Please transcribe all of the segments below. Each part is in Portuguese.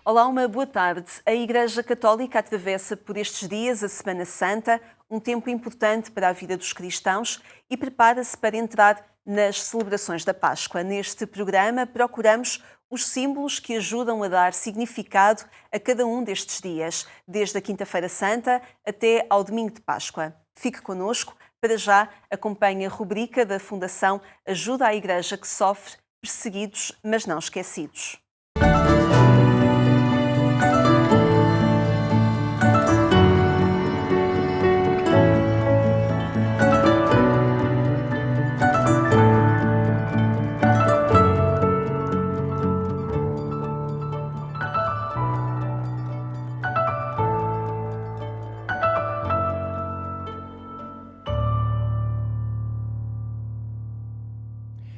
Olá, uma boa tarde. A Igreja Católica atravessa por estes dias a Semana Santa, um tempo importante para a vida dos cristãos, e prepara-se para entrar nas celebrações da Páscoa. Neste programa procuramos os símbolos que ajudam a dar significado a cada um destes dias, desde a Quinta-feira Santa até ao Domingo de Páscoa. Fique connosco. Para já, acompanhe a rubrica da Fundação Ajuda à Igreja que Sofre, Perseguidos, mas não esquecidos.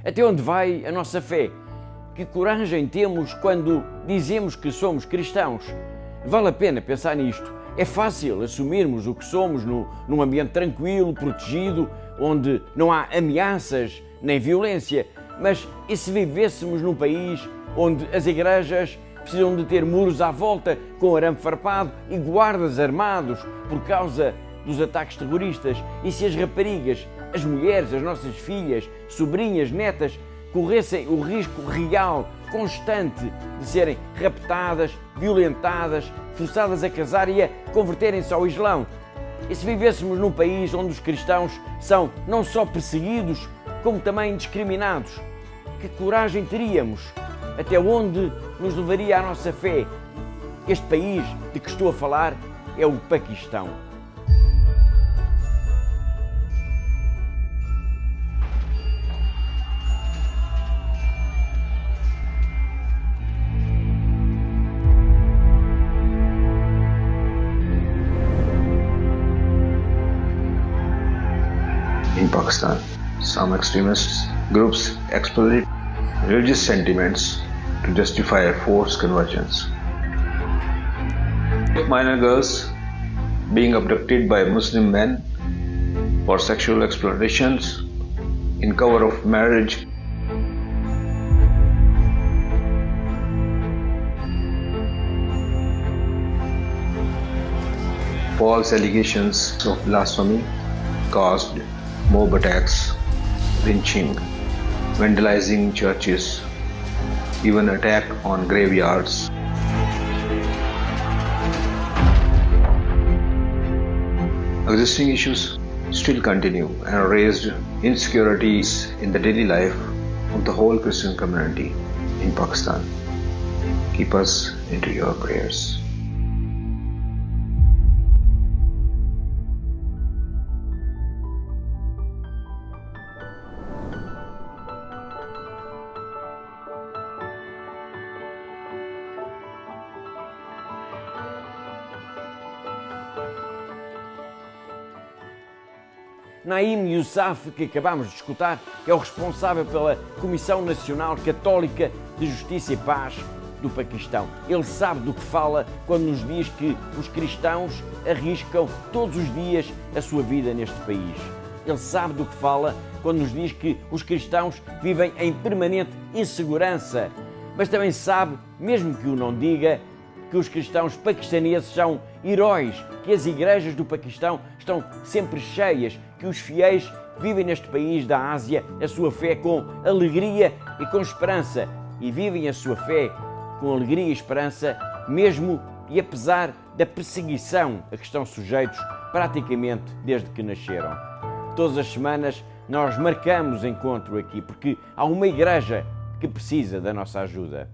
Até onde vai a nossa fé? Que coragem temos quando dizemos que somos cristãos? Vale a pena pensar nisto. É fácil assumirmos o que somos num ambiente tranquilo, protegido, onde não há ameaças nem violência. Mas e se vivêssemos num país onde as igrejas precisam de ter muros à volta com arame farpado e guardas armados por causa dos ataques terroristas? E se as raparigas, as mulheres, as nossas filhas, sobrinhas, netas, corressem o risco real, constante, de serem raptadas, violentadas, forçadas a casar e a converterem-se ao Islão? E se vivêssemos num país onde os cristãos são não só perseguidos, como também discriminados? Que coragem teríamos? Até onde nos levaria a nossa fé? Este país de que estou a falar é o Paquistão. In Pakistan, some extremist groups exploit religious sentiments to justify forced conversions. Minor girls being abducted by Muslim men for sexual exploitations in cover of marriage. False allegations of blasphemy caused mob attacks, lynching, vandalizing churches, even attack on graveyards. Existing issues still continue and raised insecurities in the daily life of the whole Christian community in Pakistan. Keep us into your prayers. Naim Yousaf, que acabamos de escutar, é o responsável pela Comissão Nacional Católica de Justiça e Paz do Paquistão. Ele sabe do que fala quando nos diz que os cristãos arriscam todos os dias a sua vida neste país. Ele sabe do que fala quando nos diz que os cristãos vivem em permanente insegurança, mas também sabe, mesmo que o não diga, que os cristãos paquistaneses são heróis, que as igrejas do Paquistão estão sempre cheias, que os fiéis vivem neste país da Ásia a sua fé com alegria e com esperança, e vivem a sua fé com alegria e esperança, mesmo e apesar da perseguição a que estão sujeitos praticamente desde que nasceram. Todas as semanas nós marcamos encontro aqui, porque há uma igreja que precisa da nossa ajuda.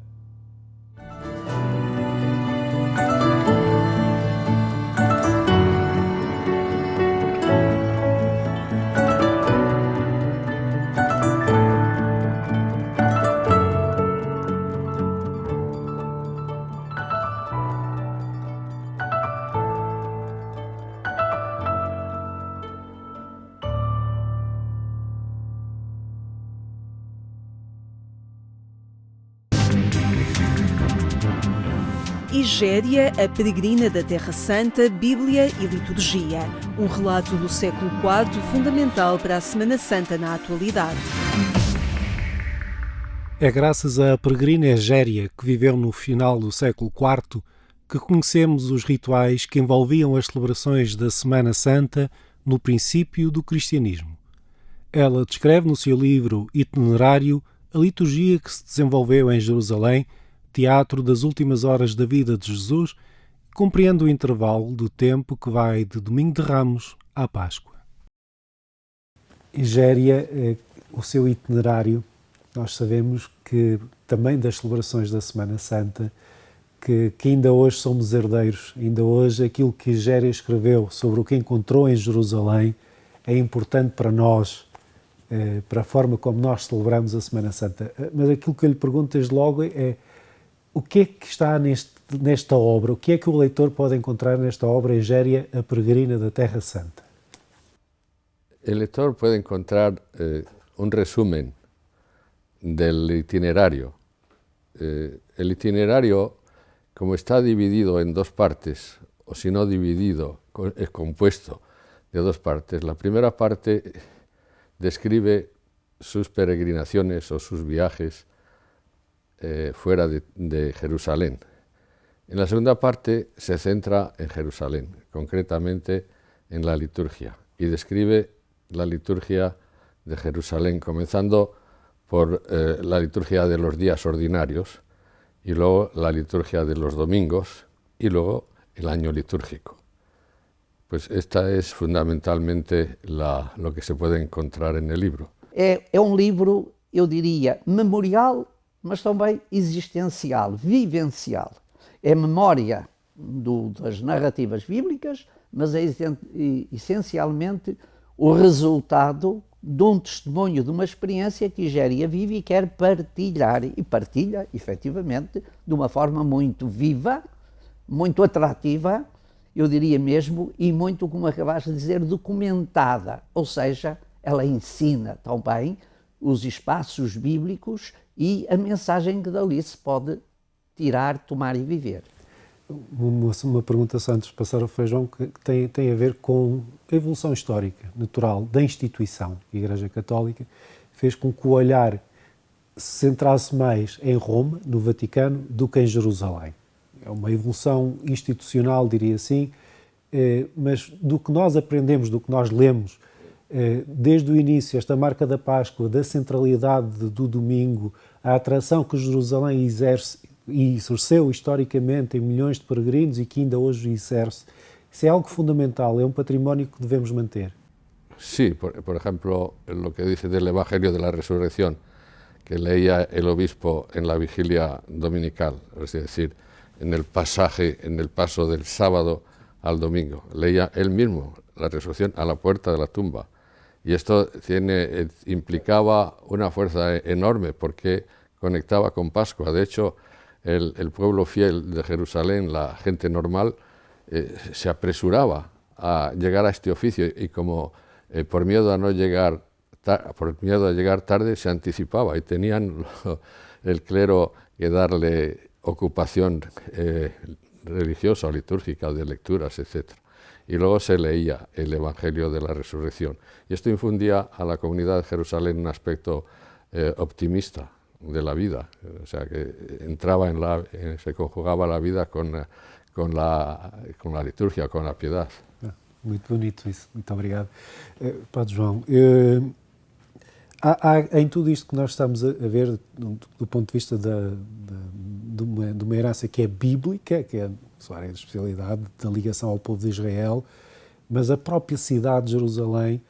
Igéria, a peregrina da Terra Santa, Bíblia e Liturgia. Um relato do século IV fundamental para a Semana Santa na atualidade. É graças à peregrina Egéria, que viveu no final do século IV, que conhecemos os rituais que envolviam as celebrações da Semana Santa no princípio do cristianismo. Ela descreve no seu livro Itinerário a liturgia que se desenvolveu em Jerusalém, teatro das últimas horas da vida de Jesus, e compreende o intervalo do tempo que vai de Domingo de Ramos à Páscoa. Egéria, o seu itinerário, nós sabemos que também das celebrações da Semana Santa, que ainda hoje somos herdeiros, ainda hoje aquilo que Egéria escreveu sobre o que encontrou em Jerusalém é importante para nós, para a forma como nós celebramos a Semana Santa. Mas aquilo que eu lhe pergunto desde logo é o que é que está nesta obra, o que é que o leitor pode encontrar nesta obra Egéria, a peregrina da Terra Santa? O leitor pode encontrar um resumen del itinerario. El itinerario, como está dividido en dos partes, o si no dividido, es compuesto de dos partes. La primera parte describe sus peregrinaciones o sus viajes fuera de Jerusalén. En la segunda parte se centra en Jerusalén, concretamente en la liturgia, y describe la liturgia de Jerusalén, comenzando por la liturgia de los días ordinarios, y luego la liturgia de los domingos, y luego el año litúrgico. Pues esta es fundamentalmente lo que se puede encontrar en el libro. É um livro, eu diria, memorial, mas também existencial, vivencial. É memória das narrativas bíblicas, mas é essencialmente o resultado de um testemunho, de uma experiência que Egéria vive e quer partilhar, e partilha, efetivamente, de uma forma muito viva, muito atrativa, eu diria mesmo, e muito, como acabaste de dizer, documentada. Ou seja, ela ensina também os espaços bíblicos e a mensagem que dali se pode tirar, tomar e viver. Uma pergunta só antes de passar ao feijão, que tem a ver com a evolução histórica, natural, da instituição. A Igreja Católica fez com que o olhar se centrasse mais em Roma, no Vaticano, do que em Jerusalém. É uma evolução institucional, diria assim, mas do que nós aprendemos, do que nós lemos, desde o início, esta marca da Páscoa, da centralidade do domingo, a atração que Jerusalém exerce e exerceu historicamente em milhões de peregrinos e que ainda hoje exerce. Isso é algo fundamental, é um património que devemos manter. Sí, por ejemplo, lo que dice del Evangelio de la Resurrección, que leía el obispo en la vigilia dominical, es decir, en el paso del sábado al domingo. Leía él mismo la resurrección a la puerta de la tumba. Y esto implicaba una fuerza enorme porque conectaba con Pascua. De hecho, el pueblo fiel de Jerusalén, la gente normal, se apresuraba a llegar a este oficio y como por miedo a llegar tarde se anticipaba y tenían el clero que darle ocupación religiosa o litúrgica, de lecturas, etc. Y luego se leía el Evangelio de la Resurrección. Y esto infundía a la comunidad de Jerusalén un aspecto optimista de la vida, o sea que entraba se conjugaba la vida con la liturgia, con la piedad. Muito bonito isso, muito obrigado. Padre João, há em tudo isto que nós estamos a ver, do ponto de vista de uma herança que é bíblica, que é a sua área de especialidade, da ligação ao povo de Israel, mas a própria cidade de Jerusalém,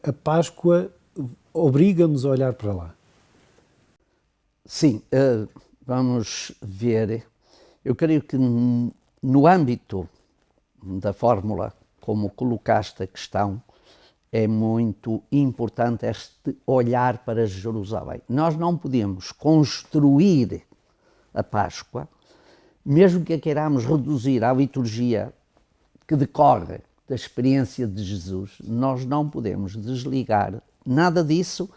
a Páscoa obriga-nos a olhar para lá. Sim, vamos ver. Eu creio que no âmbito da fórmula, como colocaste a questão, é muito importante este olhar para Jerusalém. Nós não podemos construir a Páscoa, mesmo que a queiramos reduzir à liturgia que decorre da experiência de Jesus, nós não podemos desligar nada disso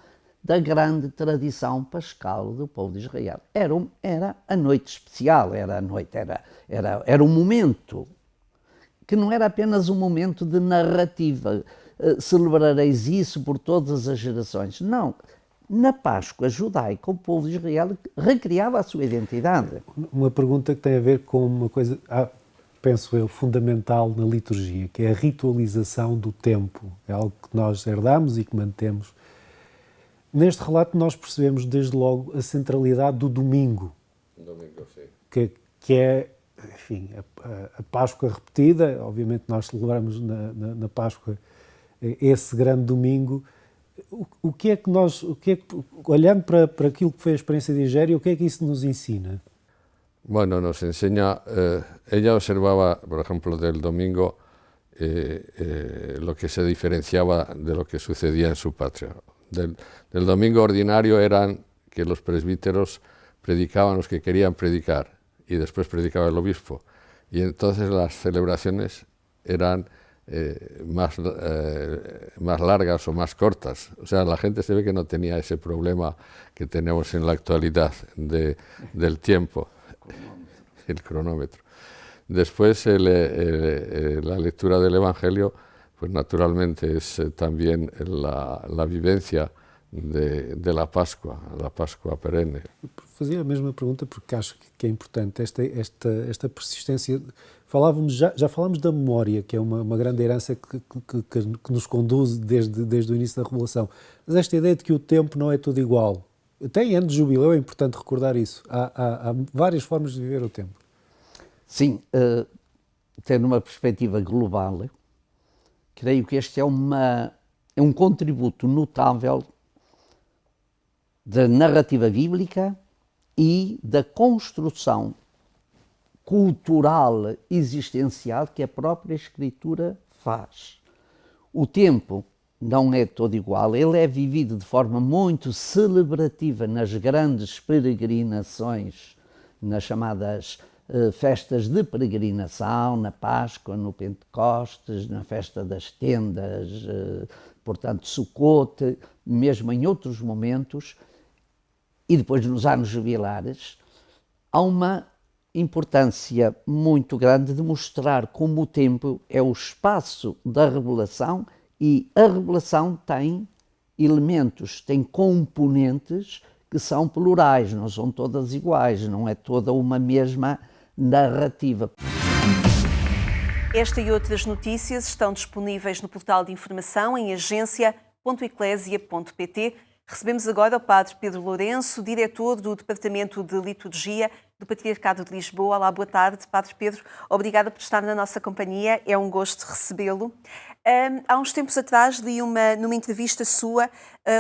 da grande tradição pascal do povo de Israel. Era a noite especial, era um momento que não era apenas um momento de narrativa, celebrareis isso por todas as gerações. Não, Na Páscoa judaica, o povo de Israel recriava a sua identidade. Uma pergunta que tem a ver com uma coisa, penso eu, fundamental na liturgia, que é a ritualização do tempo. É algo que nós herdamos e que mantemos. Neste relato nós percebemos desde logo a centralidade do domingo. Domingo, sim. Que é, enfim, a Páscoa repetida. Obviamente nós celebramos na Páscoa esse grande domingo. O que é que nós, olhando para aquilo que foi a experiência de Igéria, o que é que isso nos ensina? Bueno, nos enseña, ella observaba, por ejemplo, del domingo, lo que se diferenciaba de lo que sucedía en su patria. Del domingo ordinario eran que los presbíteros predicaban los que querían predicar y después predicaba el obispo. Y entonces las celebraciones eran más largas o más cortas. O sea, la gente se ve que no tenía ese problema que tenemos en la actualidad del tiempo, el cronómetro. Después la lectura del Evangelio, pues naturalmente es también la vivencia de la Pascua perenne. Fazia a mesma pergunta porque acho que é importante esta persistência. Já falámos da memória, que é uma grande herança que nos conduz desde o início da Revelação. Mas esta ideia de que o tempo não é tudo igual. Até em ano de jubileu é importante recordar isso. Há várias formas de viver o tempo. Sim, tendo uma perspectiva global, creio que este é um contributo notável da narrativa bíblica e da construção cultural existencial que a própria Escritura faz. O tempo não é todo igual, ele é vivido de forma muito celebrativa nas grandes peregrinações, nas chamadas festas de peregrinação, na Páscoa, no Pentecostes, na festa das tendas, portanto, Sucote, mesmo em outros momentos, e depois nos anos jubilares, há uma importância muito grande de mostrar como o tempo é o espaço da revelação e a revelação tem elementos, tem componentes que são plurais, não são todas iguais, não é toda uma mesma narrativa. Esta e outras notícias estão disponíveis no portal de informação em agência.eclesia.pt. Recebemos agora o Padre Pedro Lourenço, diretor do Departamento de Liturgia do Patriarcado de Lisboa. Olá, boa tarde, Padre Pedro. Obrigada por estar na nossa companhia. É um gosto recebê-lo. Há uns tempos atrás li numa entrevista sua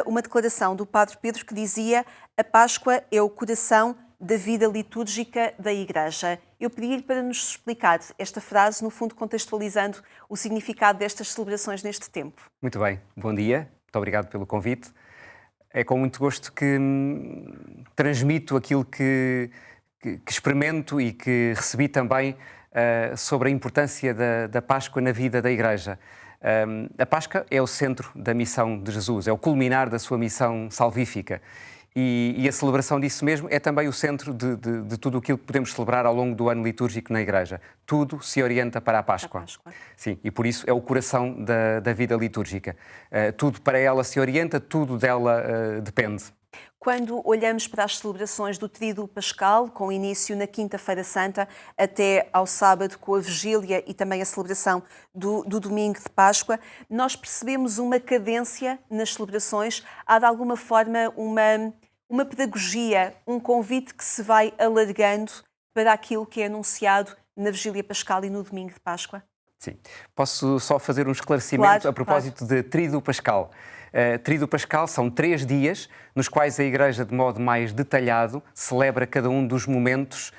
uma declaração do Padre Pedro que dizia: a Páscoa é o coração da vida litúrgica da Igreja. Eu pedi-lhe para nos explicar esta frase, no fundo contextualizando o significado destas celebrações neste tempo. Muito bem, bom dia, muito obrigado pelo convite. É com muito gosto que transmito aquilo que experimento e que recebi também sobre a importância da Páscoa na vida da Igreja. A Páscoa é o centro da missão de Jesus, é o culminar da sua missão salvífica. E a celebração disso mesmo é também o centro de tudo aquilo que podemos celebrar ao longo do ano litúrgico na Igreja. Tudo se orienta para a Páscoa. Sim, e por isso é o coração da vida litúrgica. Tudo para ela se orienta, tudo dela depende. Quando olhamos para as celebrações do Tríduo Pascal, com início na Quinta-feira Santa até ao sábado com a Vigília e também a celebração do Domingo de Páscoa, nós percebemos uma cadência nas celebrações. Há de alguma forma uma pedagogia, um convite que se vai alargando para aquilo que é anunciado na Vigília Pascal e no Domingo de Páscoa? Sim. Posso só fazer um esclarecimento a propósito de Tríduo Pascal. Tríduo Pascal são 3 dias nos quais a Igreja, de modo mais detalhado, celebra cada um dos momentos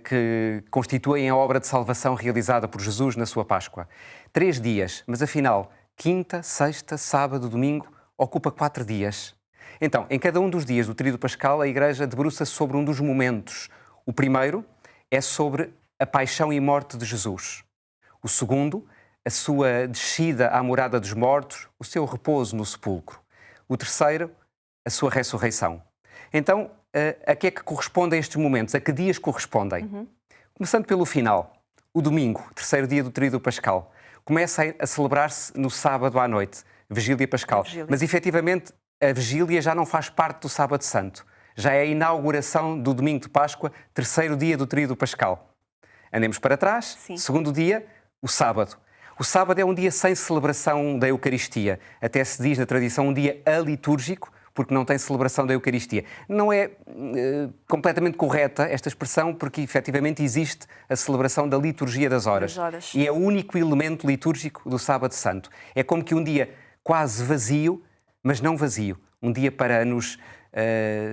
que constituem a obra de salvação realizada por Jesus na sua Páscoa. 3 dias, mas afinal, quinta, sexta, sábado, domingo, ocupa 4 dias. Então, em cada um dos dias do Tríduo Pascal, a Igreja debruça-se sobre um dos momentos. O primeiro é sobre a paixão e morte de Jesus. O segundo, a sua descida à morada dos mortos, o seu repouso no sepulcro. O terceiro, a sua ressurreição. Então, a que é que correspondem estes momentos? A que dias correspondem? Começando pelo final, o domingo, terceiro dia do Tríduo Pascal. Começa a celebrar-se no sábado à noite, Vigília Pascal. Mas, efetivamente, a vigília já não faz parte do Sábado Santo. Já é a inauguração do domingo de Páscoa, terceiro dia do tríduo pascal. Andemos para trás, Sim. segundo dia, o sábado. O sábado é um dia sem celebração da Eucaristia. Até se diz na tradição um dia alitúrgico, porque não tem celebração da Eucaristia. Não é completamente correta esta expressão, porque efetivamente existe a celebração da liturgia das horas. E é o único elemento litúrgico do Sábado Santo. É como que um dia quase vazio, mas não vazio. Um dia para nos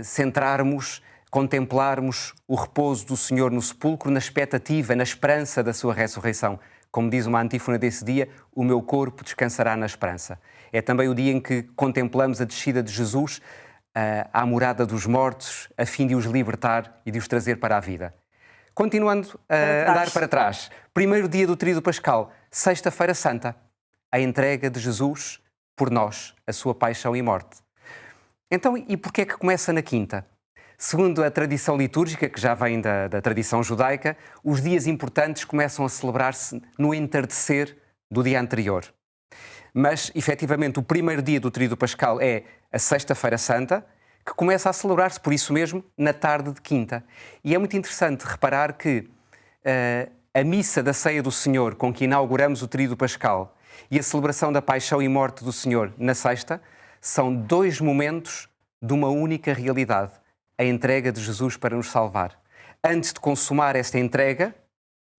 centrarmos, contemplarmos o repouso do Senhor no sepulcro, na expectativa, na esperança da sua ressurreição. Como diz uma antífona desse dia, o meu corpo descansará na esperança. É também o dia em que contemplamos a descida de Jesus à morada dos mortos, a fim de os libertar e de os trazer para a vida. Continuando a andar para trás, primeiro dia do tríduo pascal, sexta-feira santa, a entrega de Jesus por nós, a sua paixão e morte. Então, e porquê é que começa na quinta? Segundo a tradição litúrgica, que já vem da tradição judaica, os dias importantes começam a celebrar-se no entardecer do dia anterior. Mas, efetivamente, o primeiro dia do tríduo pascal é a Sexta-feira Santa, que começa a celebrar-se, por isso mesmo, na tarde de quinta. E é muito interessante reparar que a missa da Ceia do Senhor, com que inauguramos o tríduo pascal, e a celebração da paixão e morte do Senhor na sexta, são dois momentos de uma única realidade. A entrega de Jesus para nos salvar. Antes de consumar esta entrega,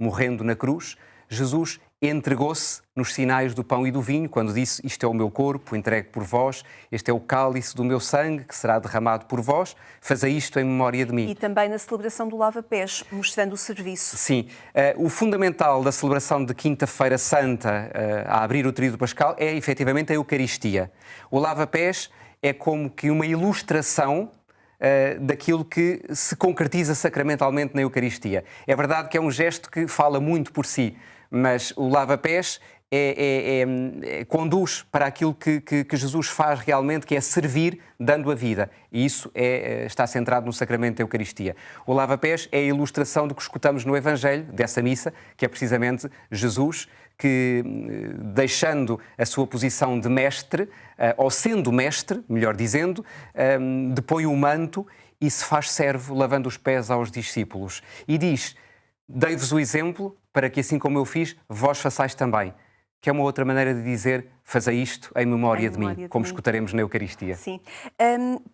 morrendo na cruz, Jesus entregou-se nos sinais do pão e do vinho, quando disse: isto é o meu corpo, entregue por vós, este é o cálice do meu sangue, que será derramado por vós, fazei isto em memória de mim. E também na celebração do lava-pés, mostrando o serviço. Sim. O fundamental da celebração de Quinta-feira Santa, a abrir o tríduo pascal, é efetivamente a Eucaristia. O lava-pés é como que uma ilustração daquilo que se concretiza sacramentalmente na Eucaristia. É verdade que é um gesto que fala muito por si, mas o lava-pés conduz para aquilo que Jesus faz realmente, que é servir dando a vida. E isso está centrado no sacramento da Eucaristia. O lava-pés é a ilustração do que escutamos no Evangelho, dessa missa, que é precisamente Jesus, que, deixando a sua posição de mestre, ou sendo mestre, melhor dizendo, depõe o manto e se faz servo, lavando os pés aos discípulos. E diz: dei-vos o exemplo para que, assim como eu fiz, vós façais também. Que é uma outra maneira de dizer: fazei isto em memória de mim, como escutaremos na Eucaristia. Sim.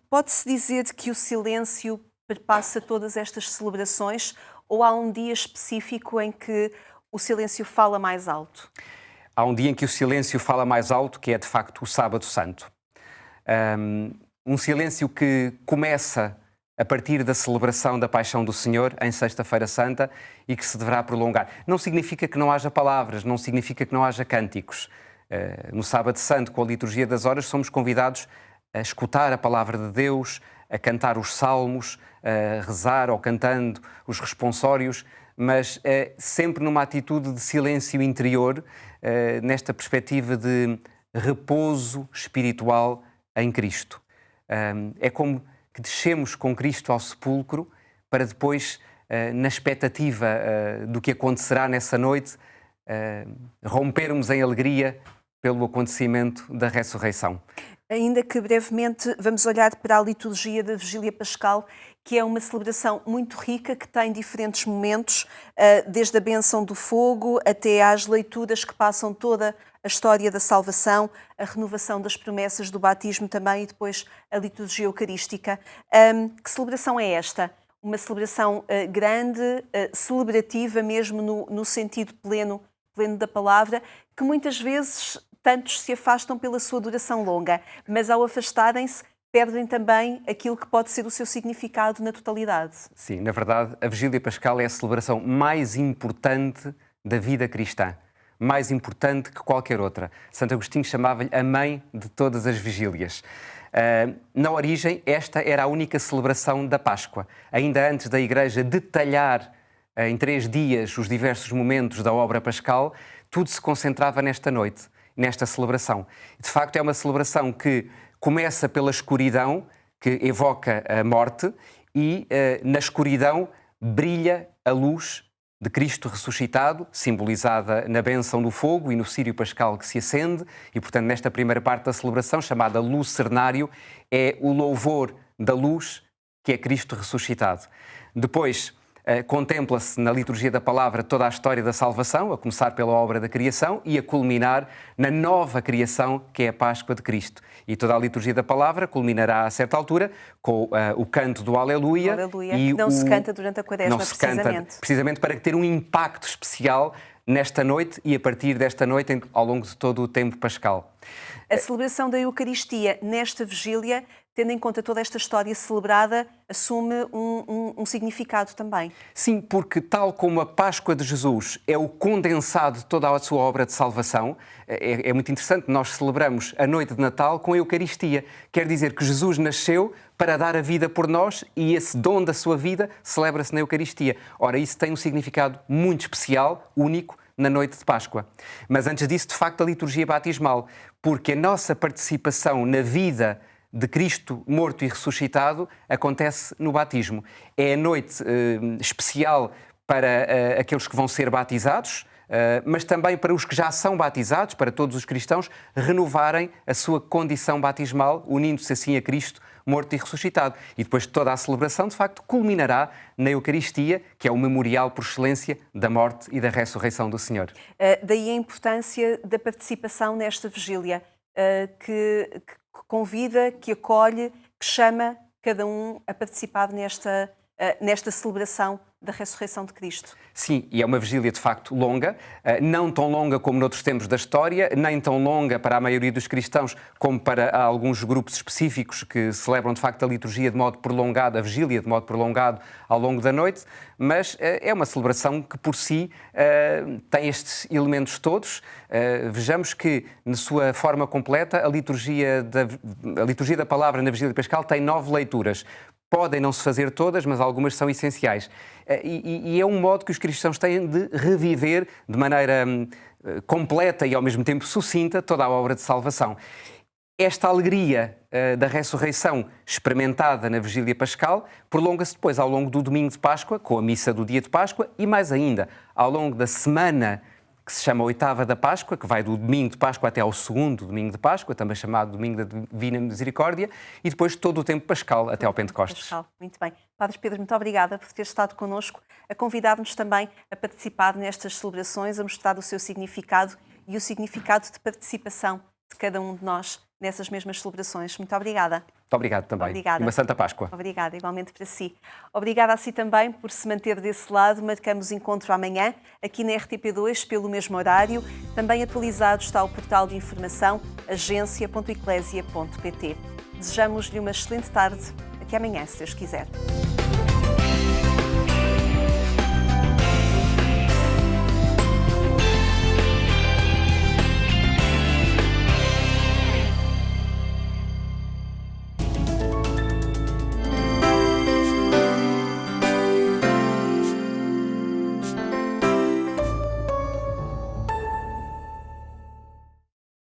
Pode-se dizer que o silêncio perpassa todas estas celebrações, ou há um dia específico em que o silêncio fala mais alto? Há um dia em que o silêncio fala mais alto, que é de facto o Sábado Santo. Um silêncio que começa a partir da celebração da Paixão do Senhor, em Sexta-feira Santa, e que se deverá prolongar. Não significa que não haja palavras, não significa que não haja cânticos. No Sábado Santo, com a liturgia das horas, somos convidados a escutar a palavra de Deus, a cantar os salmos, a rezar ou cantando os responsórios, mas sempre numa atitude de silêncio interior, nesta perspectiva de repouso espiritual em Cristo. É como que descemos com Cristo ao sepulcro para depois, na expectativa do que acontecerá nessa noite, rompermos em alegria pelo acontecimento da ressurreição. Ainda que brevemente vamos olhar para a liturgia da Vigília Pascal, que é uma celebração muito rica, que tem diferentes momentos, desde a bênção do fogo até às leituras que passam toda a história da salvação, a renovação das promessas do batismo também e depois a liturgia eucarística. Que celebração é esta? Uma celebração grande, celebrativa mesmo no sentido pleno da palavra, que muitas vezes tantos se afastam pela sua duração longa, mas ao afastarem-se perdem também aquilo que pode ser o seu significado na totalidade. Sim, na verdade, a Vigília Pascal é a celebração mais importante da vida cristã, mais importante que qualquer outra. Santo Agostinho chamava-lhe a mãe de todas as vigílias. Na origem, esta era a única celebração da Páscoa. Ainda antes da Igreja detalhar em 3 dias os diversos momentos da obra pascal, tudo se concentrava nesta noite, nesta celebração. De facto, é uma celebração que começa pela escuridão, que evoca a morte, e na escuridão brilha a luz de Cristo ressuscitado, simbolizada na bênção do fogo e no círio pascal que se acende, e portanto nesta primeira parte da celebração, chamada Lucernário, é o louvor da luz que é Cristo ressuscitado. Depois contempla-se na liturgia da palavra toda a história da salvação, a começar pela obra da criação e a culminar na nova criação que é a Páscoa de Cristo. E toda a liturgia da palavra culminará a certa altura com o canto do Aleluia. Aleluia, que não se canta durante a Quaresma, precisamente. Precisamente para ter um impacto especial nesta noite e a partir desta noite ao longo de todo o tempo pascal. A celebração da Eucaristia nesta vigília, tendo em conta toda esta história celebrada, assume um significado também. Sim, porque tal como a Páscoa de Jesus é o condensado de toda a sua obra de salvação, é muito interessante, nós celebramos a noite de Natal com a Eucaristia. Quer dizer que Jesus nasceu para dar a vida por nós e esse dom da sua vida celebra-se na Eucaristia. Ora, isso tem um significado muito especial, único, na noite de Páscoa. Mas antes disso, de facto, a liturgia batismal, porque a nossa participação na vida de Cristo morto e ressuscitado acontece no batismo. É a noite especial para aqueles que vão ser batizados, mas também para os que já são batizados, para todos os cristãos, renovarem a sua condição batismal, unindo-se assim a Cristo morto e ressuscitado. E depois toda a celebração, de facto, culminará na Eucaristia, que é o memorial por excelência da morte e da ressurreição do Senhor. Daí a importância da participação nesta vigília, que convida, que acolhe, que chama cada um a participar nesta celebração da ressurreição de Cristo. Sim, e é uma vigília de facto longa, não tão longa como noutros tempos da história, nem tão longa para a maioria dos cristãos como para alguns grupos específicos que celebram de facto a liturgia de modo prolongado, a vigília de modo prolongado ao longo da noite, mas é uma celebração que por si tem estes elementos todos. Vejamos que na sua forma completa a liturgia da palavra na vigília pascal tem 9 leituras. Podem não se fazer todas, mas algumas são essenciais. E é um modo que os cristãos têm de reviver de maneira completa e ao mesmo tempo sucinta toda a obra de salvação. Esta alegria da ressurreição experimentada na vigília pascal prolonga-se depois ao longo do domingo de Páscoa, com a missa do dia de Páscoa, e mais ainda, ao longo da semana que se chama Oitava da Páscoa, que vai do domingo de Páscoa até ao segundo domingo de Páscoa, também chamado Domingo da Divina Misericórdia, e depois todo o tempo pascal até ao Pentecostes. Muito bem. Padre Pedro, muito obrigada por ter estado connosco, a convidar-nos também a participar nestas celebrações, a mostrar o seu significado e o significado de participação de cada um de nós nessas mesmas celebrações. Muito obrigada. Muito obrigado também. Obrigada. E uma Santa Páscoa. Obrigada, igualmente para si. Obrigada a si também por se manter desse lado. Marcamos encontro amanhã, aqui na RTP2, pelo mesmo horário. Também atualizado está o portal de informação agência.eclesia.pt. Desejamos-lhe uma excelente tarde. Até amanhã, se Deus quiser.